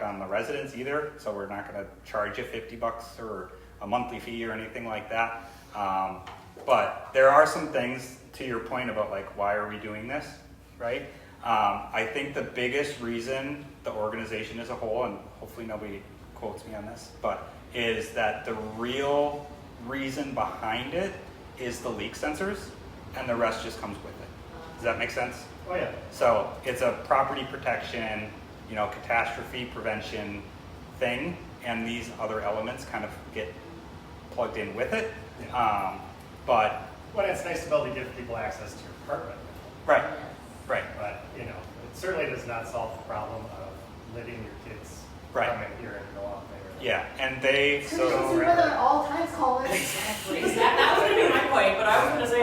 on the residents either, so we're not going to charge you $50 or a monthly fee or anything like that. But there are some things, to your point about like, why are we doing this, right? I think the biggest reason the organization as a whole, and hopefully nobody quotes me on this, but is that the real reason behind it is the leak sensors, and the rest just comes with it. Does that make sense? Oh yeah. So it's a property protection, catastrophe prevention thing, and these other elements kind of get plugged in with it. But it's nice to be able to give people access to your apartment. right. But it certainly does not solve the problem of letting your kids come in here and go out there. Yeah, and they so at all times call it. Exactly. That was going to be my point, but I was going to say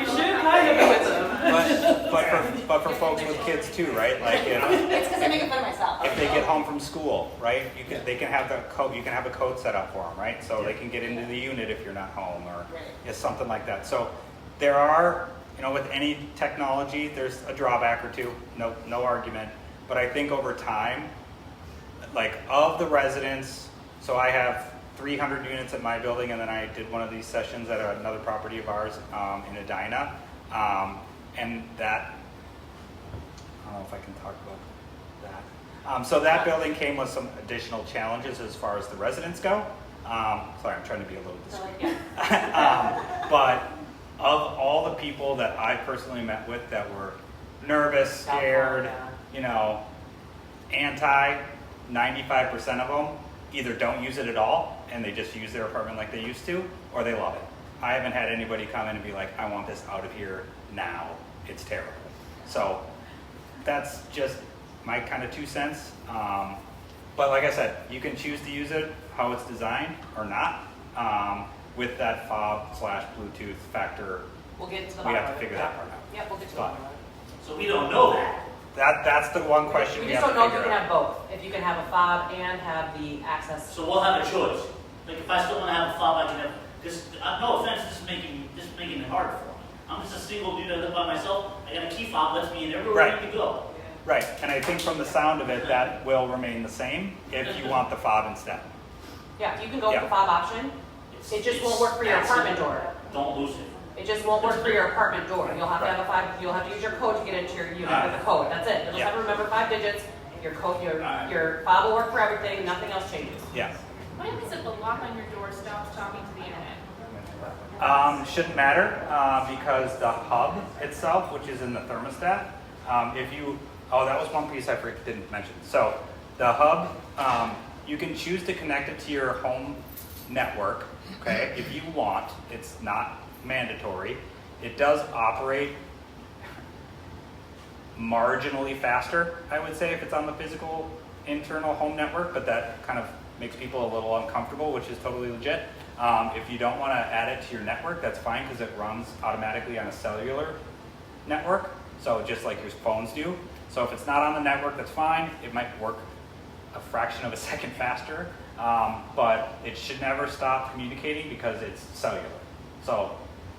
you should kind of be with them. But for folks with kids too, right? Like it's because I make fun of myself. If they get home from school, right? They can have the code. You can have a code set up for them, right? So they can get into the unit if you're not home, or something like that. So there are, with any technology, there's a drawback or two. No argument. But I think over time, like of the residents, so I have 300 units at my building, and then I did one of these sessions at another property of ours in Edina, and that, I don't know if I can talk about that. So that building came with some additional challenges as far as the residents go. Sorry, I'm trying to be a little discreet. But of all the people that I personally met with that were nervous, scared, anti, 95% of them either don't use it at all and they just use their apartment like they used to, or they love it. I haven't had anybody come in and be like, I want this out of here now. It's terrible. So that's just my kind of 2 cents. But like I said, you can choose to use it how it's designed or not. With that fob/Bluetooth factor, we'll get to the we have to figure that part out. Yep, we'll get to the bottom of it. So we don't know that. That's the one question we just don't know if you can have both. If you can have a fob and have the access. So we'll have a choice. Like if I still want to have a fob, I can have. No offense, this is making it hard for me. I'm just a single dude. I live by myself. I got a key fob. Lets me in everywhere I need to go. Right, and I think from the sound of it, that will remain the same if you want the fob instead. Yeah, you can go with the fob option. It just won't work for your apartment door. Don't lose it. It just won't work for your apartment door. You'll have to have a fob. You'll have to use your code to get into your unit with the code. That's it. You'll just have to remember 5 digits. Your code, your fob will work for everything. Nothing else changes. Yeah. What happens if the lock on your door stops talking to the internet? Shouldn't matter because the hub itself, which is in the thermostat, that was one piece I didn't mention. So the hub, you can choose to connect it to your home network, okay, if you want. It's not mandatory. It does operate marginally faster, I would say, if it's on the physical internal home network, but that kind of makes people a little uncomfortable, which is totally legit. If you don't want to add it to your network, that's fine because it runs automatically on a cellular network, so just like your phones do. So if it's not on the network, that's fine. It might work a fraction of a second faster, but it should never stop communicating because it's cellular. So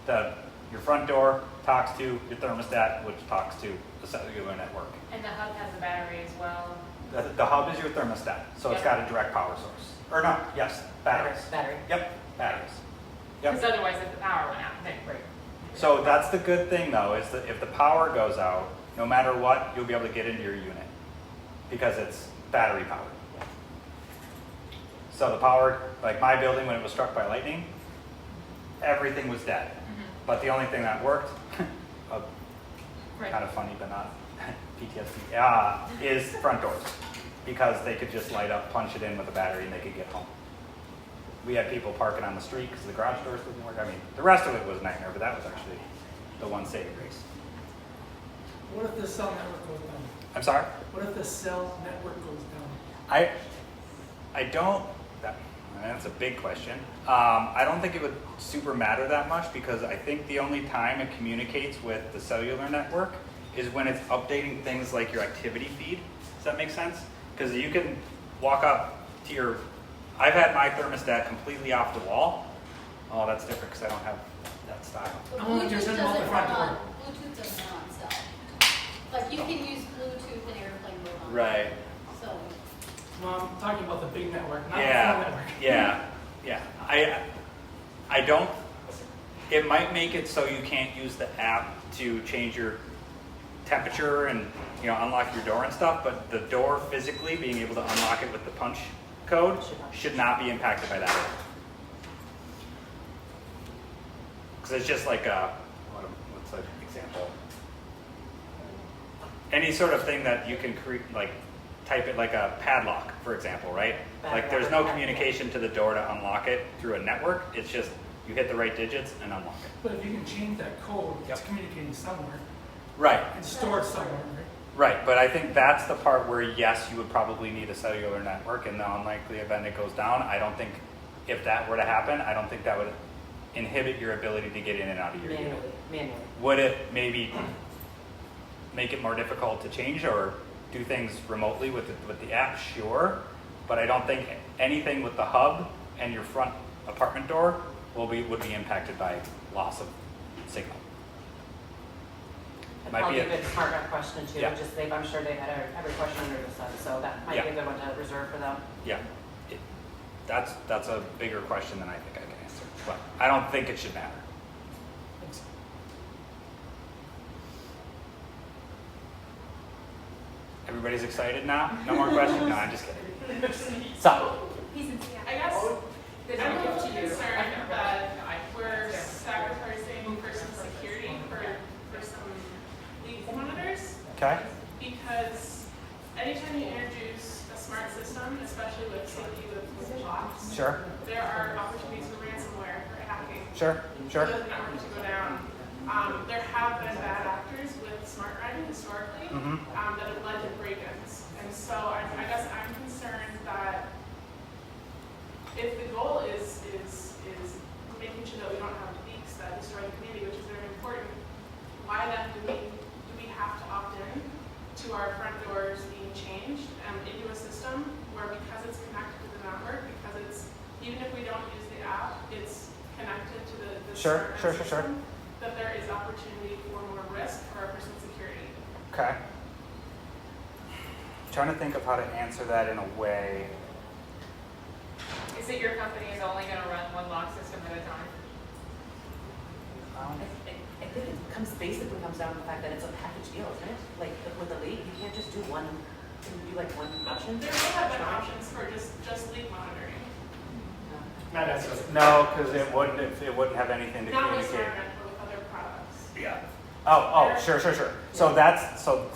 your front door talks to your thermostat, which talks to the cellular network. And the hub has a battery as well. The hub is your thermostat, so it's got a direct power source. Or no, yes, batteries. Battery. Yep, batteries. Because otherwise, if the power went out, then great. So that's the good thing though, is that if the power goes out, no matter what, you'll be able to get into your unit because it's battery powered. So the power, like my building when it was struck by lightning, everything was dead. But the only thing that worked, kind of funny but not PTSD, is front doors because they could just light up, punch it in with a battery, and they could get home. We had people parking on the street because the garage doors didn't work. I mean, the rest of it was a nightmare, but that was actually the one saving grace. What if the cell network goes down? I'm sorry? What if the cell network goes down? I don't, that's a big question. I don't think it would super matter that much because I think the only time it communicates with the cellular network is when it's updating things like your activity feed. Does that make sense? Because you can walk up to your, I've had my thermostat completely off the wall. Oh, that's different because I don't have that style. But Oh, you're Bluetooth sending out the doesn't front run door. on. Bluetooth doesn't run on cell. Like you can use Bluetooth and airplane mode on Right. So, Well, I'm talking about the big network, not the Yeah. phone network. Yeah. I don't. It might make it so you can't use the app to change your temperature and unlock your door and stuff. But the door physically being able to unlock it with the punch code should not be impacted by that. Because it's just like what's an example? Any sort of thing that you can create, like type it like a padlock, for example, right? Like there's no communication to the door to unlock it through a network. It's just you hit the right digits and unlock it. But if you can change that code, it's Yep. communicating somewhere Right. and stored somewhere, right? Right, but I think that's the part where yes, you would probably need a cellular network. In the unlikely event it goes down, I don't think if that were to happen, I don't think that would inhibit your ability to get in and out of your unit. Manually. Would it maybe make it more difficult to change or do things remotely with the app? Sure, but I don't think anything with the hub and your front apartment door would be impacted by loss of signal. It'd Might probably be be a good SmartRent question too, Yeah. I'm sure they had every question under the sun, so that might be a good one to reserve for them. Yeah, that's a bigger question than I think I can answer, but I don't think it should matter. Thanks. Everybody's excited now? No more questions? No, I'm just kidding. So, I guess I'm a little concerned that we're sacrificing personal security for some leak monitors. okay, Because anytime you introduce a smart system, especially with safety with locks, sure, there are opportunities for ransomware, for hacking, sure. for the network to go down. There have been bad actors with SmartRent historically Mhm. that have led to break-ins. And so I guess I'm concerned that if the goal is making sure that we don't have leaks that destroy the community, which is very important, why then do we have to opt in to our front doors being changed into a system where because it's connected to the network, because it's even if we don't use the app, it's connected to the Sure, SmartRent sure. system, that there is opportunity for more risk for our personal security. Okay. Trying to think of how to answer that in a way. Is it your company is only going to run one lock system at a time? I think it basically comes down to the fact that it's a package deal, isn't it? Like with the leak, you can't just do one, can you do like one option? There may have been options for just leak monitoring. Not necessarily. No, because it wouldn't have anything to Not with communicate. SmartRent, but with other products. Yeah. Oh, sure. So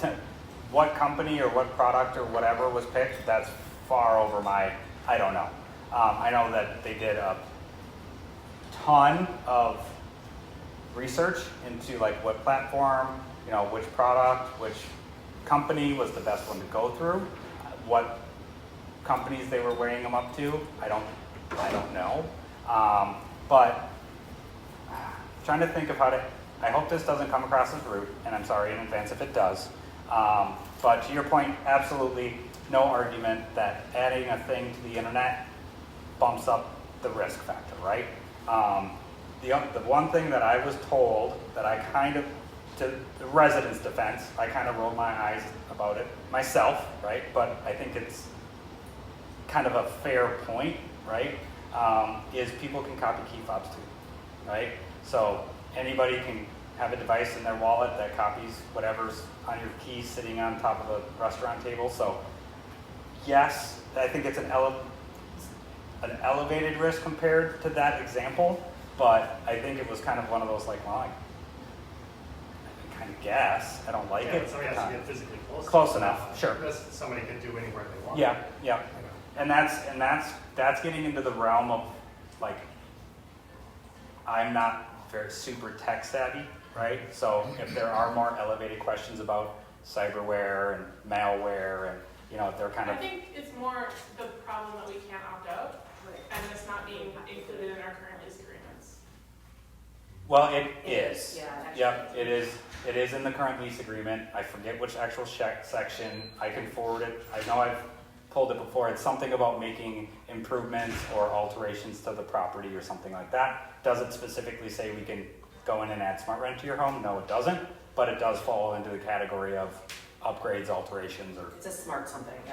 what company or what product or whatever was picked, that's far over my, I don't know. I know that they did a ton of research into like what platform, which product, which company was the best one to go through, what companies they were weighing them up to, I don't know. But trying to think of how to, I hope this doesn't come across as rude, and I'm sorry in advance if it does. But to your point, absolutely no argument that adding a thing to the internet bumps up the risk factor, right? The one thing that I was told that I kind of, to the residents' defense, I kind of rolled my eyes about it myself, right? But I think it's kind of a fair point, right? Is people can copy key fobs too, right? So anybody can have a device in their wallet that copies whatever's on your keys sitting on top of a restaurant table. So yes, I think it's an elevated risk compared to that example, but I think it was kind of one of those like, well, I kind of guess. I don't like it. Somebody has to get physically Close enough, sure. Because somebody can do anywhere they want. Yeah. And that's getting into the realm of like, I'm not very super tech savvy, right? So if there are more elevated questions about cyberware and malware and they're kind of. I think it's more the problem that we can't opt out and it's not being included in our current lease agreements. Well, it is. Yeah, actually. Yep, it is. It is in the current lease agreement. I forget which actual section. I can forward it. I know I've pulled it before. It's something about making improvements or alterations to the property or something like that. Does it specifically say we can go in and add SmartRent to your home? No, it doesn't. But it does fall into the category of upgrades, alterations, or It's a smart something, yeah.